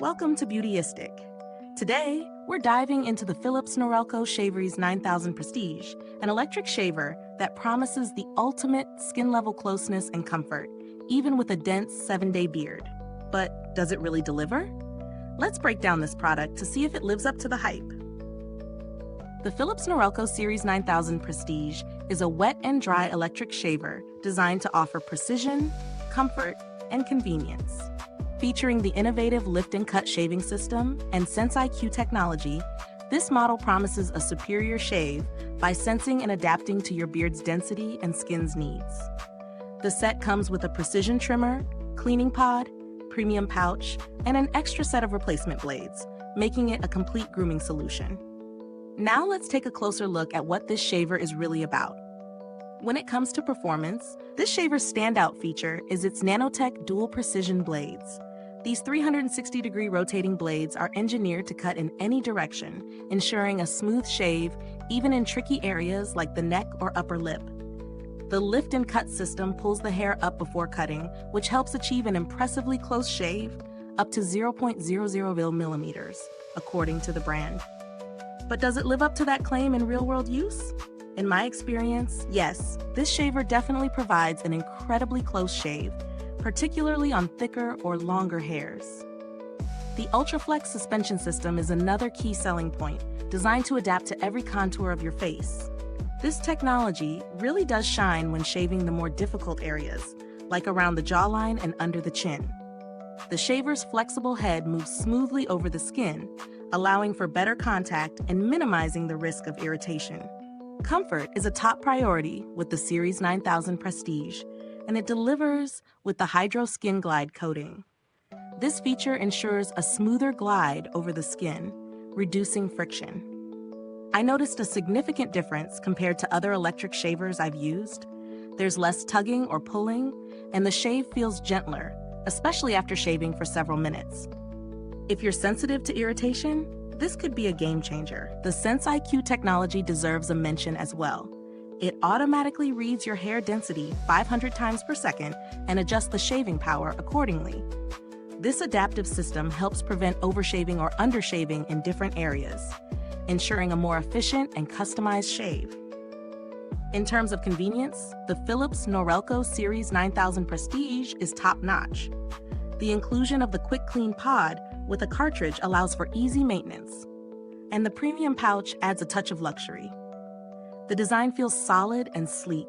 Welcome to Beautyistic. Today, we're diving into the Philips Norelco Shaver Series 9000 Prestige, an electric shaver that promises the ultimate skin-level closeness and comfort, even with a dense 7-day beard. But does it really deliver? Let's break down this product to see if it lives up to the hype. The Philips Norelco Series 9000 Prestige is a wet and dry electric shaver designed to offer precision, comfort, and convenience. Featuring the innovative lift and cut shaving system and SenseIQ technology, this model promises a superior shave by sensing and adapting to your beard's density and skin's needs. The set comes with a precision trimmer, cleaning pod, premium pouch, and an extra set of replacement blades, making it a complete grooming solution. Now let's take a closer look at what this shaver is really about. When it comes to performance, this shaver's standout feature is its nanotech dual precision blades. These 360-degree rotating blades are engineered to cut in any direction, ensuring a smooth shave even in tricky areas like the neck or upper lip. The lift and cut system pulls the hair up before cutting, which helps achieve an impressively close shave, up to 0.00 millimeters, according to the brand. But does it live up to that claim in real-world use? In my experience, yes, this shaver definitely provides an incredibly close shave, particularly on thicker or longer hairs. The UltraFlex suspension system is another key selling point, designed to adapt to every contour of your face. This technology really does shine when shaving the more difficult areas, like around the jawline and under the chin. The shaver's flexible head moves smoothly over the skin, allowing for better contact and minimizing the risk of irritation. Comfort is a top priority with the Series 9000 Prestige, and it delivers with the Hydro SkinGlide coating. This feature ensures a smoother glide over the skin, reducing friction. I noticed a significant difference compared to other electric shavers I've used. There's less tugging or pulling, and the shave feels gentler, especially after shaving for several minutes. If you're sensitive to irritation, this could be a game changer. The SenseIQ technology deserves a mention as well. It automatically reads your hair density 500 times per second and adjusts the shaving power accordingly. This adaptive system helps prevent overshaving or undershaving in different areas, ensuring a more efficient and customized shave. In terms of convenience, the Philips Norelco Series 9000 Prestige is top-notch. The inclusion of the quick clean pod with a cartridge allows for easy maintenance, and the premium pouch adds a touch of luxury. The design feels solid and sleek,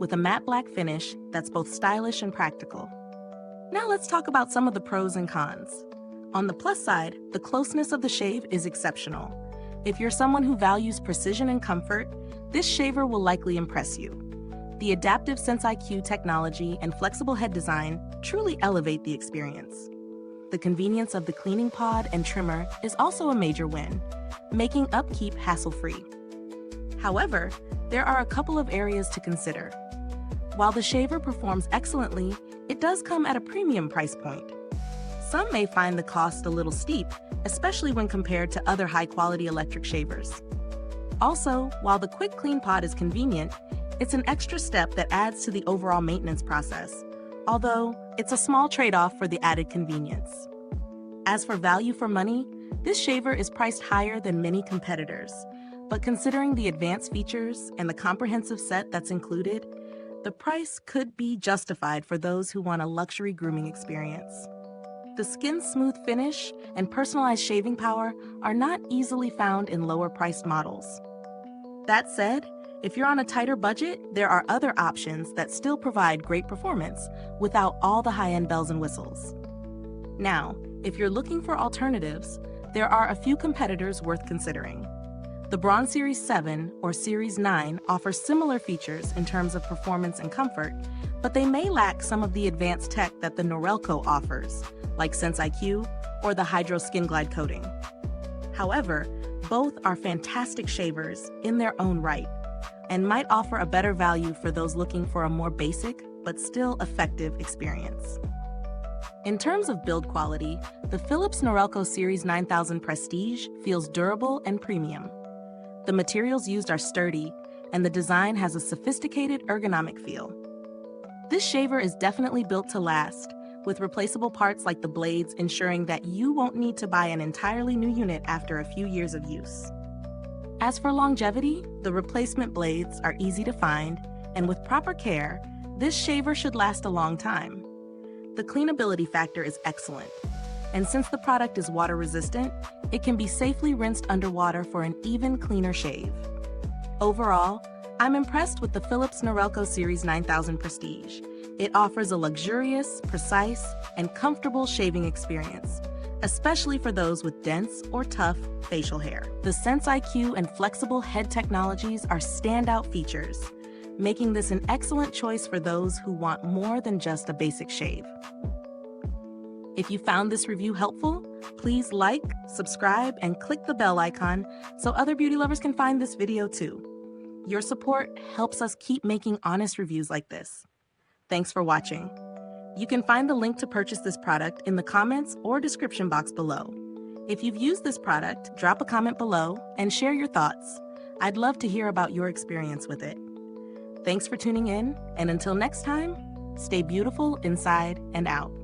with a matte black finish that's both stylish and practical. Now let's talk about some of the pros and cons. On the plus side, the closeness of the shave is exceptional. If you're someone who values precision and comfort, this shaver will likely impress you. The adaptive SenseIQ technology and flexible head design truly elevate the experience. The convenience of the cleaning pod and trimmer is also a major win, making upkeep hassle-free. However, there are a couple of areas to consider. While the shaver performs excellently, it does come at a premium price point. Some may find the cost a little steep, especially when compared to other high-quality electric shavers. Also, while the quick clean pod is convenient, it's an extra step that adds to the overall maintenance process, although it's a small trade-off for the added convenience. As for value for money, this shaver is priced higher than many competitors, but considering the advanced features and the comprehensive set that's included, the price could be justified for those who want a luxury grooming experience. The skin's smooth finish and personalized shaving power are not easily found in lower-priced models. That said, if you're on a tighter budget, there are other options that still provide great performance without all the high-end bells and whistles. Now, if you're looking for alternatives, there are a few competitors worth considering. The Bronze Series 7 or Series 9 offer similar features in terms of performance and comfort, but they may lack some of the advanced tech that the Norelco offers, like SenseIQ or the Hydro SkinGlide coating. However, both are fantastic shavers in their own right, and might offer a better value for those looking for a more basic but still effective experience. In terms of build quality, the Philips Norelco Series 9000 Prestige feels durable and premium. The materials used are sturdy, and the design has a sophisticated ergonomic feel. This shaver is definitely built to last, with replaceable parts like the blades ensuring that you won't need to buy an entirely new unit after a few years of use. As for longevity, the replacement blades are easy to find, and with proper care, this shaver should last a long time. The cleanability factor is excellent, and since the product is water resistant, it can be safely rinsed underwater for an even cleaner shave. Overall, I'm impressed with the Philips Norelco Series 9000 Prestige. It offers a luxurious, precise, and comfortable shaving experience, especially for those with dense or tough facial hair. The SenseIQ and flexible head technologies are standout features, making this an excellent choice for those who want more than just a basic shave. If you found this review helpful, please like, subscribe, and click the bell icon so other beauty lovers can find this video too. Your support helps us keep making honest reviews like this. Thanks for watching. You can find the link to purchase this product in the comments or description box below. If you've used this product, drop a comment below and share your thoughts. I'd love to hear about your experience with it. Thanks for tuning in, and until next time, stay beautiful inside and out.